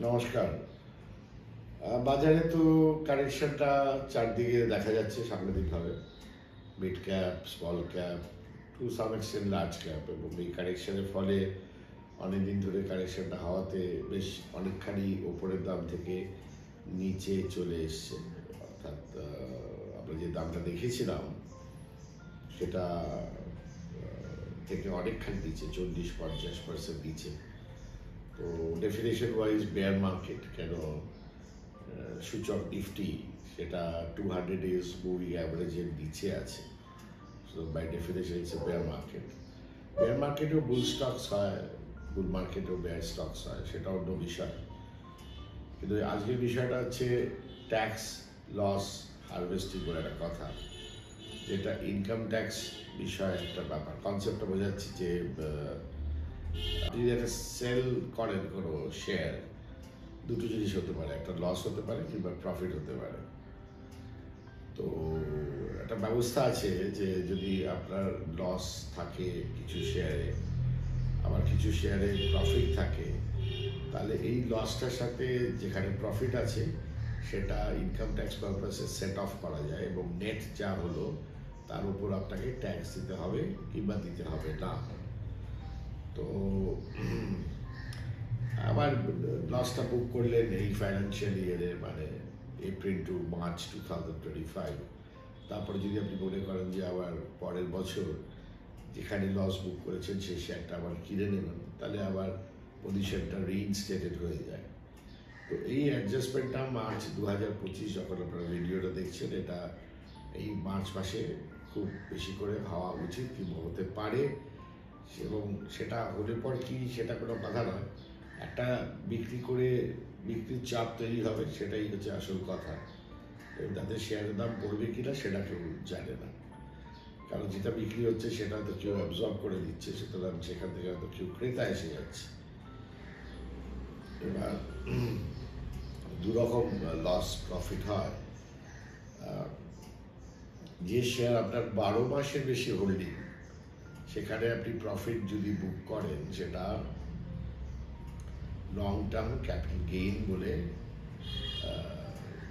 নমস্কার। বাজারে তো কারেকশনটা চারদিকে দেখা যাচ্ছে সাংঘাতিকভাবে। Mid cap, small cap, to some extent large cap, এবং এই কারেকশনের ফলে অনেকদিন ধরে কারেকশনটা হওয়াতে বেশ অনেকখানি ওপরের দাম থেকে নিচে চলে এসছে। অর্থাৎ আমরা যে দামটা দেখেছিলাম সেটা থেকে অনেকখানি নিচে, 40-50% নিচে। তো ডেফিনেশন ওয়াইজ বেয়ার মার্কেট। কেন সূচক নিফটি সেটা 200 ডেজ মুভিং অ্যাভারেজের নিচে আছে। So by definition it's a bear market. Bear মার্কেটেও বুল স্টকস হয়, বুল মার্কেটেও বেয়ার স্টকস হয়, সেটা অন্য বিষয়। কিন্তু আজকের বিষয়টা হচ্ছে ট্যাক্স লস হারভেস্টিং বলে একটা কথা, যেটা ইনকাম ট্যাক্স বিষয়ে একটা ব্যাপার। কনসেপ্টটা বোঝাচ্ছি যে আপনি যদি একটা সেল করেন কোনো শেয়ার, দুটো জিনিস হতে পারে, একটা লস হতে পারে কিংবা প্রফিট হতে পারে। তো একটা ব্যবস্থা আছে যে যদি আপনার লস থাকে কিছু শেয়ারে, আবার কিছু শেয়ারে প্রফিট থাকে, তাহলে এই লসটার সাথে যেখানে প্রফিট আছে সেটা ইনকাম ট্যাক্স পারপাসে সেট অফ করা যায়, এবং নেট যা হলো তার উপর আপনাকে ট্যাক্স দিতে হবে কিংবা দিতে হবে না। তো আবার লসটা বুক করলেন এই ফাইন্যান্সিয়াল ইয়ারে, মানে এপ্রিল টু মার্চ 2025। তারপরে যদি আপনি মনে করেন যে আবার পরের বছর যেখানে লস বুক করেছেন সেই শেয়ারটা আবার কিনে নেবেন, তাহলে আবার পজিশনটা রিইনস্টেটেড হয়ে যায়। তো এই অ্যাডজাস্টমেন্টটা মার্চ 2025, যখন আপনারা ভিডিওটা দেখছেন, এটা এই মার্চ মাসে খুব বেশি করে হওয়া উচিত কিংবা হতে পারে। এবং সেটা হলে পর কি, সেটা কোনো কথা নয়, একটা বিক্রির চাপ তৈরি হবে, সেটাই হচ্ছে আসল কথা। এবং তাদের শেয়ারের দাম পড়বে কিনা সেটা কেউ জানে না, কারণ যেটা বিক্রি হচ্ছে সেটা তো কেউ অ্যাবজর্ব করে দিচ্ছে, সুতরাং সেখান থেকে হয়তো কেউ ক্রেতা এসে যাচ্ছে। এবার দুরকম লস প্রফিট হয়। যে শেয়ার আপনার 12 মাসের বেশি হোল্ডিং, সেখানে আপনি প্রফিট যদি বুক করেন সেটা লং টার্ম ক্যাপিটাল গেইন বলে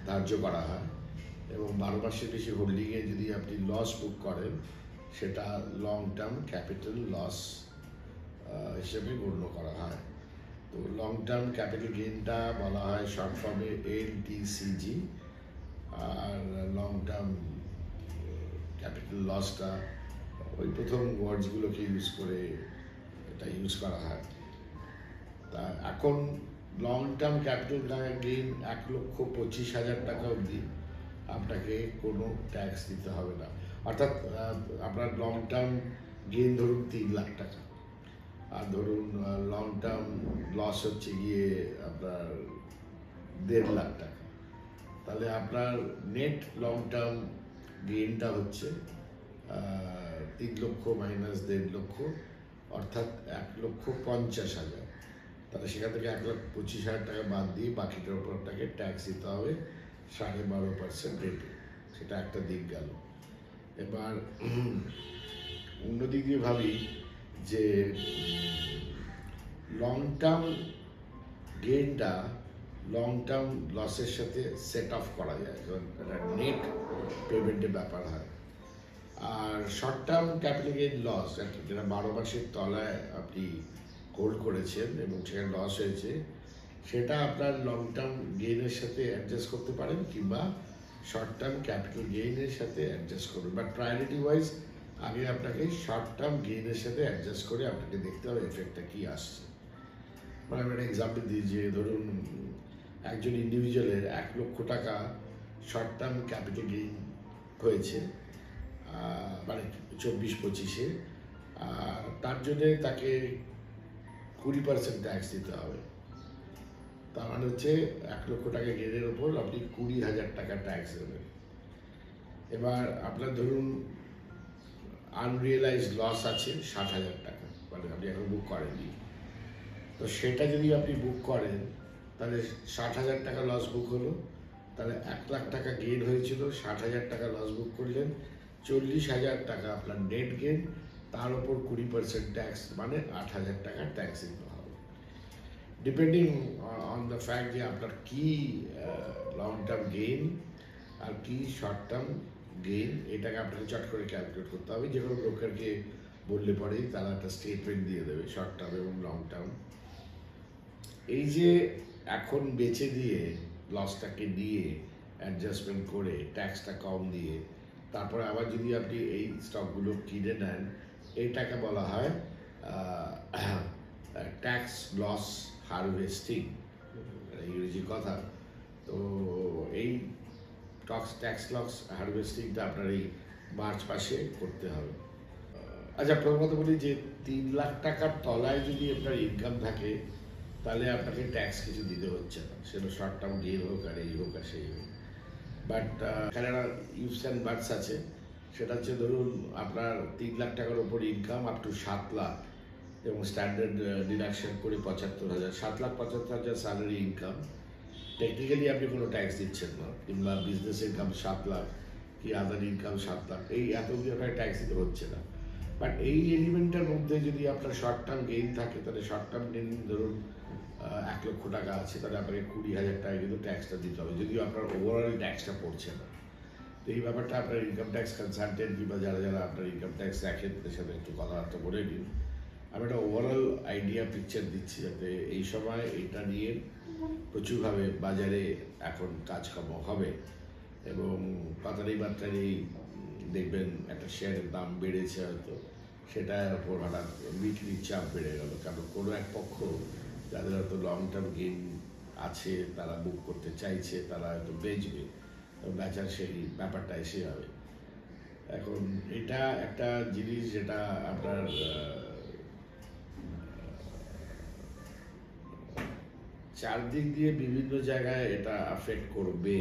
ধার্য করা হয়, এবং 12 মাসের বেশি হোল্ডিংয়ে যদি আপনি লস বুক করেন সেটা লং টার্ম ক্যাপিটাল লস হিসেবে গণ্য করা হয়। তো লং টার্ম ক্যাপিটাল গেইনটা বলা হয় শর্ট ফর্মে LTCG, আর লং টার্ম ক্যাপিটাল লসটা ওই প্রথম ওয়ার্ডসগুলোকে ইউজ করে এটা ইউজ করা হয়। তা এখন লং টার্ম ক্যাপিটাল গেইন 1,25,000 টাকা অবধি আপনাকে কোনো ট্যাক্স দিতে হবে না। অর্থাৎ আপনার লং টার্ম গেইন ধরুন 3 লাখ টাকা, আর ধরুন লং টার্ম লস হচ্ছে গিয়ে আপনার 1.5 লাখ টাকা, তাহলে আপনার নেট লং টার্ম গেইনটা হচ্ছে 3 লক্ষ মাইনাস 1.5 লক্ষ, অর্থাৎ 1,50,000। তাহলে সেখান থেকে 1,25,000 টাকা বাদ দিয়ে বাকিটার উপর আপনাকে ট্যাক্স দিতে হবে 12.5% রেটে। সেটা একটা দিক গেল। এবার অন্যদিক দিয়ে ভাবি যে লং টার্ম গেইনটা লং টার্ম লসের সাথে সেট অফ করা যায়, কারণ একটা নেট পেমেন্টের ব্যাপার হয়। আর short term capital gain loss, যেটা 12 মাসের তলায় আপনি হোল্ড করেছেন এবং সেখানে লস হয়েছে, সেটা আপনার লং টার্ম গেইনের সাথে অ্যাডজাস্ট করতে পারেন কিংবা শর্ট টার্ম ক্যাপিটাল গেইনের সাথে অ্যাডজাস্ট করবেন। বাট প্রায়োরিটি ওয়াইজ আগে আপনাকে শর্ট টার্ম গেইনের সাথে অ্যাডজাস্ট করে আপনাকে দেখতে হবে এফেক্টটা কী আসছে। মানে আমি একটা এক্সাম্পল দিই যে ধরুন একজন ইন্ডিভিজুয়ালের 1 লক্ষ টাকা শর্ট টার্ম ক্যাপিটাল গেইন হয়েছে, মানে 24-25-এ, আর তার জন্যে তাকে 20% ট্যাক্স দিতে হবে। তার মানে হচ্ছে 1 লক্ষ টাকা গেইনের ওপর আপনি 20,000 টাকা ট্যাক্স দেবেন। এবার আপনার ধরুন আনরিয়েলাইজড লস আছে 60,000 টাকা, মানে আপনি এখন বুক করেননি, তো সেটা যদি আপনি বুক করেন তাহলে 60,000 টাকা লস বুক হলো, তাহলে 1 লাখ টাকা গেইন হয়েছিল, 60,000 টাকা লস বুক করলেন, 40,000 টাকা আপনার নেট গেইন, তার উপর 20% ট্যাক্স, মানে 8,000 টাকা ট্যাক্স দিতে হবে। ডিপেন্ডিং অন দ্য ফ্যাক্ট যে আপনার কি লং টার্ম গেইন আর কি শর্ট টার্ম গেইন, এটাকে আপনাকে চট করে ক্যালকুলেট করতে হবে। যে কোনো ব্রোকারকে বললে পরেই তারা একটা স্টেটমেন্ট দিয়ে দেবে শর্ট টার্ম এবং লং টার্ম। এই যে এখন বেচে দিয়ে লসটাকে নিয়ে অ্যাডজাস্টমেন্ট করে ট্যাক্সটা কম দিয়ে তারপরে আবার যদি আপনি এই স্টকগুলো কিনে নেন, এইটাকে বলা হয় ট্যাক্স লস হারভেস্টিং, ইংরেজি কথা। তো এই ট্যাক্স লস হারভেস্টিংটা আপনার এই মার্চ মাসে করতে হবে। আচ্ছা, প্রথমত বলি যে 3 লাখ টাকার তলায় যদি আপনার ইনকাম থাকে তাহলে আপনাকে ট্যাক্স কিছু দিতে হচ্ছে না, সেটা শর্ট টার্ম গেইন হোক আর এই হোক আর সেই হোক। বাট এখানে একটা ইফস অ্যান্ড বাটস আছে, সেটা হচ্ছে ধরুন আপনার 3 লাখ টাকার ওপর ইনকাম আপ টু 7 লাখ এবং স্ট্যান্ডার্ড ডিডাকশন করে 75,000, 7,75,000 স্যালারি ইনকাম, টেকনিক্যালি আপনি কোনো ট্যাক্স দিচ্ছেন না। কিংবা বিজনেস ইনকাম 7 লাখ কি আদার ইনকাম 7 লাখ, এই এত দিয়ে আপনার ট্যাক্স দিতে হচ্ছে না। বাট এই এলিমেন্টের মধ্যে যদি আপনার শর্ট টার্ম গেইন থাকে, তাহলে শর্ট টার্ম গেইন ধরুন 1 লক্ষ টাকা আছে, তাহলে আপনাকে 20,000 টাকা কিন্তু ট্যাক্সটা দিতে হবে, যদিও আপনার ওভারঅল ট্যাক্সটা পড়ছে না। তো এই ব্যাপারটা আপনার ইনকাম ট্যাক্স কনসালটেন্ট কিংবা যারা যারা আপনার ইনকাম ট্যাক্স রাখেন তাদের সাথে একটু কথাবার্তা বলে নিন। আমি একটা ওভারঅল আইডিয়া পিকচার দিচ্ছি, যাতে এই সময় এটা নিয়ে প্রচুরভাবে বাজারে এখন কাজকর্ম হবে এবং পাতারি বার্তারি দেখবেন একটা শেয়ারের দাম বেড়েছে, হয়তো সেটার ওপর হঠাৎ বিক্রির চাপ বেড়ে গেল, কারণ কোনো এক পক্ষ যাদের হয়তো লং টার্ম গেইন আছে তারা বুক করতে চাইছে, তারা হয়তো বেচবে, বেচার সেই ব্যাপারটা এসে যাবে। এখন এটা একটা জিনিস যেটা আপনার চারদিক দিয়ে বিভিন্ন জায়গায় এটা অ্যাফেক্ট করবে,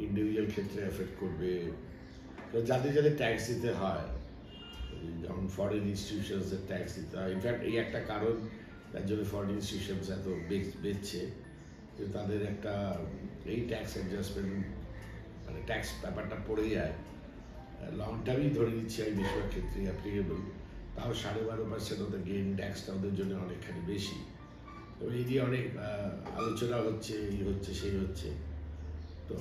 ইন্ডিভিজুয়াল ক্ষেত্রে অ্যাফেক্ট করবে। যাদের যাদের ট্যাক্স দিতে হয়, যেমন ফরেন ইনস্টিটিউশনসের ট্যাক্স দিতে হয়। ইনফ্যাক্ট এই একটা কারণ যার জন্য ফরেন ইনস্টিটিউশনস এত বেচছে, যে তাদের একটা এই ট্যাক্স অ্যাডজাস্টমেন্ট মানে ট্যাক্স ব্যাপারটা পড়ে যায়। লং টার্মই ধরে নিচ্ছি আমি বেশিরভাগ ক্ষেত্রেই অ্যাপ্লিকেবল, তাও 12.5% ওদের গেইন ট্যাক্সটা ওদের জন্য অনেকখানি বেশি। তো এই নিয়ে অনেক আলোচনা হচ্ছে, এই হচ্ছে সেই হচ্ছে। তো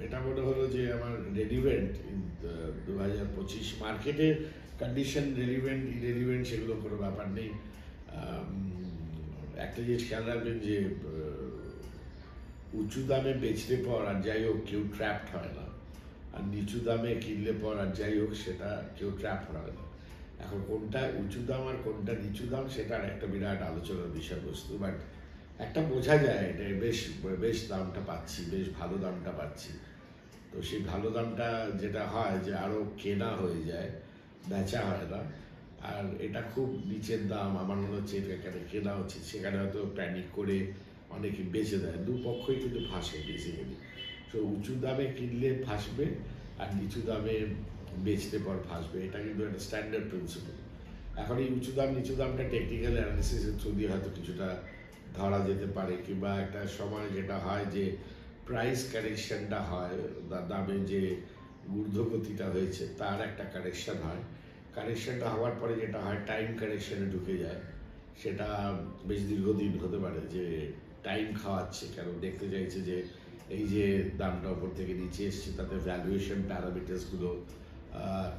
এটা মনে হলো যে আমার রেলিভেন্ট 2025 মার্কেটের কন্ডিশন, রেলিভেন্ট ইরেলিভেন্ট সেগুলো কোনো ব্যাপার নেই। একটা জিনিস খেয়াল রাখবেন যে উঁচু দামে বেচলে পর আর যাই হোক কেউ ট্র্যাপড হয় না, আর নিচু দামে কিনলে পর আর যাই হোক সেটা কেউ ট্র্যাপ হয় না। এখন কোনটা উঁচু দাম আর কোনটা নিচু দাম সেটা আর একটা বিরাট আলোচনার বিষয়বস্তু। বাট একটা বোঝা যায় এটা বেশ বেশ দামটা পাচ্ছি, বেশ ভালো দামটা পাচ্ছি। তো সেই ভালো দামটা যেটা হয় যে আরও কেনা হয়ে যায়, বেচা হয় না। আর এটা খুব নিচের দাম আমার মনে হচ্ছে এখানে কেনা হচ্ছে, সেখানে হয়তো প্যানিক করে অনেকে বেচে দেয়। দুপক্ষই কিন্তু ফাঁসে বেসিক্যালি। তো উঁচু দামে কিনলে ফাঁসবে আর নিচু দামে বেচতে পর ফাঁসবে, এটা কিন্তু একটা স্ট্যান্ডার্ড প্রিন্সিপাল। এখন এই উঁচু দাম নিচু দামটা টেকনিক্যাল অ্যানালিসিসের থ্রু দিয়ে হয়তো কিছুটা ধরা যেতে পারে, কিংবা একটা সময় যেটা হয় যে প্রাইস কারেকশনটা হয়, দামে যে ঊর্ধ্বগতিটা হয়েছে তার একটা কারেকশন হয়। কারেকশনটা হওয়ার পরে যেটা হয় টাইম কারেকশনে ঢুকে যায়, সেটা বেশ দীর্ঘদিন হতে পারে, যে টাইম খাওয়াচ্ছে, কারণ দেখতে চাইছে যে এই যে দামটা ওপর থেকে নিচে এসছে তাতে ভ্যালুয়েশন প্যারামিটার্সগুলো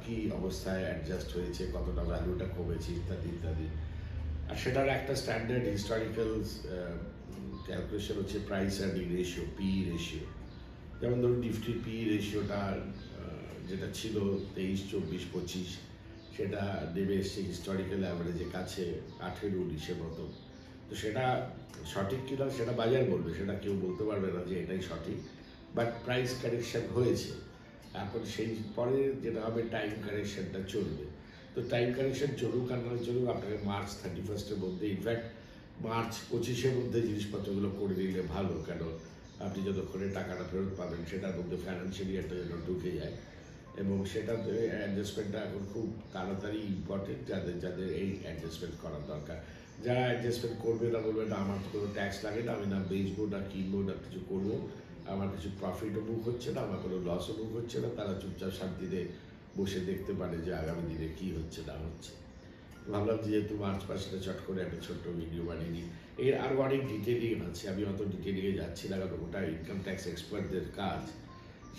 কি অবস্থায় অ্যাডজাস্ট হয়েছে, কতটা ভ্যালুটা কমেছে ইত্যাদি ইত্যাদি। আর সেটার একটা স্ট্যান্ডার্ড হিস্টোরিক্যাল ক্যালকুলেশন হচ্ছে price earning ratio, P ratio. যেমন ধরুন নিফটির পি রেশিওটা যেটা ছিল 23, 24, 25, সেটা নেমে এসছে হিস্টোরিক্যাল অ্যাভারেজের কাছে 18, 19-এর মতো। তো সেটা সঠিক কিনা সেটা বাজার বলবে, সেটা কেউ বলতে পারবে না যে এটাই সঠিক। বাট প্রাইস কারেকশন হয়েছে, এখন সেই পরে যেটা হবে টাইম কারেকশনটা চলবে। তো টাইম কারেকশন চলুক আর নয় চলুক, আপনাকে মার্চ 31-এর মধ্যে, ইনফ্যাক্ট মার্চ 25-এর মধ্যে জিনিসপত্রগুলো করে দিলে ভালো, কেন আপনি যতক্ষণে টাকাটা ফেরত পাবেন সেটার মধ্যে ফাইন্যান্সিয়ালি একটা যেন ঢুকে যায়। এবং সেটাতে অ্যাডজাস্টমেন্টটা এখন খুব তাড়াতাড়ি ইম্পর্টেন্ট, যাদের যাদের এই অ্যাডজাস্টমেন্ট করার দরকার। যারা অ্যাডজাস্টমেন্ট করবে না, বলবে না আমার তো কোনো ট্যাক্স লাগে না, আমি না বেচবো না কিনবো না কিছু করবো, আমার কিছু প্রফিটও বুক হচ্ছে না, আমার কোনো লসও বুক হচ্ছে না, তারা চুপচাপ শান্তিতে বসে দেখতে পারে যে আগামী দিনে কী হচ্ছে না হচ্ছে। ভাবলাম যেহেতু মার্চ মাসটা চট করে একটা ছোট্ট ভিডিও বানিয়ে নিই, এর আরও অনেক ডিটেলিং আছে, আমি অত ডিটেলিংয়ে যাচ্ছি না, কারণ ওটা ইনকাম ট্যাক্স এক্সপার্টদের কাজ।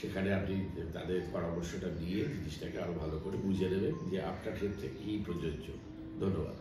সেখানে আপনি তাদের পরামর্শটা নিয়ে জিনিসটাকে আরও ভালো করে বুঝে নেবেন যে আপনার ক্ষেত্রে কী প্রযোজ্য। ধন্যবাদ।